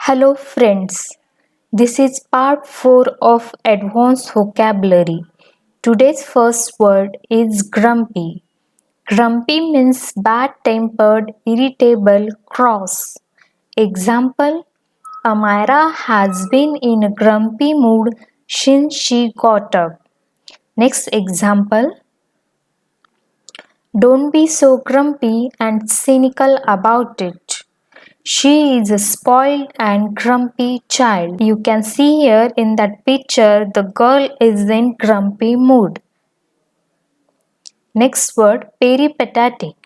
Hello friends, this is part 4 of Advanced Vocabulary. Today's first word is grumpy. Grumpy means bad-tempered, irritable, cross. Example, Amira has been in a grumpy mood since she got up. Next example, don't be so grumpy and cynical about it. She is a spoiled and grumpy child. You can see here in that picture the girl is in grumpy mood. Next word, peripatetic.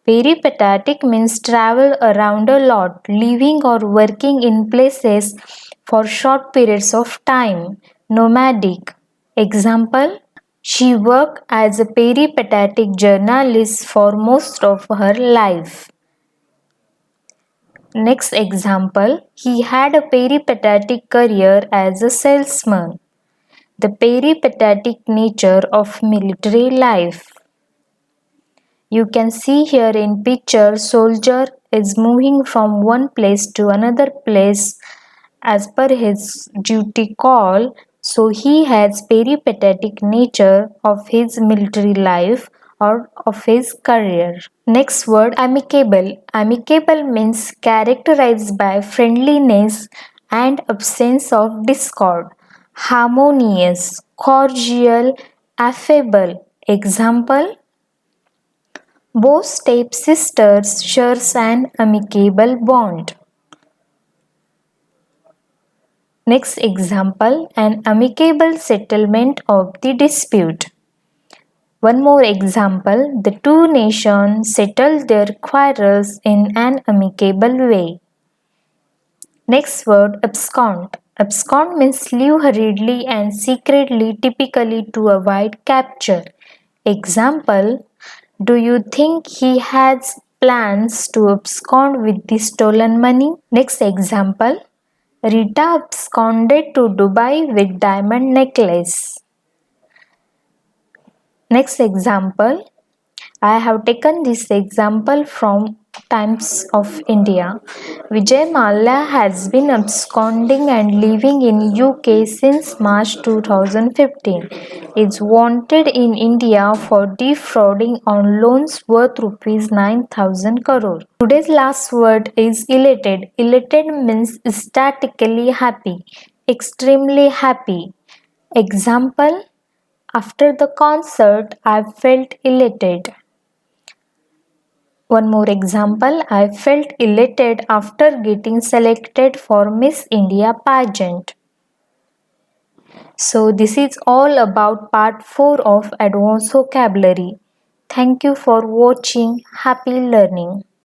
Peripatetic means travel around a lot, living or working in places for short periods of time. Nomadic. Example, she worked as a peripatetic journalist for most of her life. Next example, he had a peripatetic career as a salesman. The peripatetic nature of military life. You can see here in picture soldier is moving from one place to another place as per his duty call, so he has peripatetic nature of his military life or of his career. Next word, amicable. Amicable means characterized by friendliness and absence of discord. Harmonious, cordial, affable. Example, both stepsisters share an amicable bond. Next example, an amicable settlement of the dispute. One more example, the two nations settled their quarrels in an amicable way. Next word, abscond. Abscond means leave hurriedly and secretly, typically to avoid capture. Example, do you think he has plans to abscond with the stolen money? Next example, Rita absconded to Dubai with diamond necklace. Next example, I have taken this example from Times of India. Vijay Mallya has been absconding and living in UK since March 2015. Is wanted in India for defrauding on loans worth rupees 9,000 crore. Today's last word is elated. Elated means ecstatically happy, extremely happy. Example, after the concert, I felt elated. One more example, I felt elated after getting selected for Miss India pageant. So this is all about part 4 of Advanced Vocabulary. Thank you for watching. Happy learning.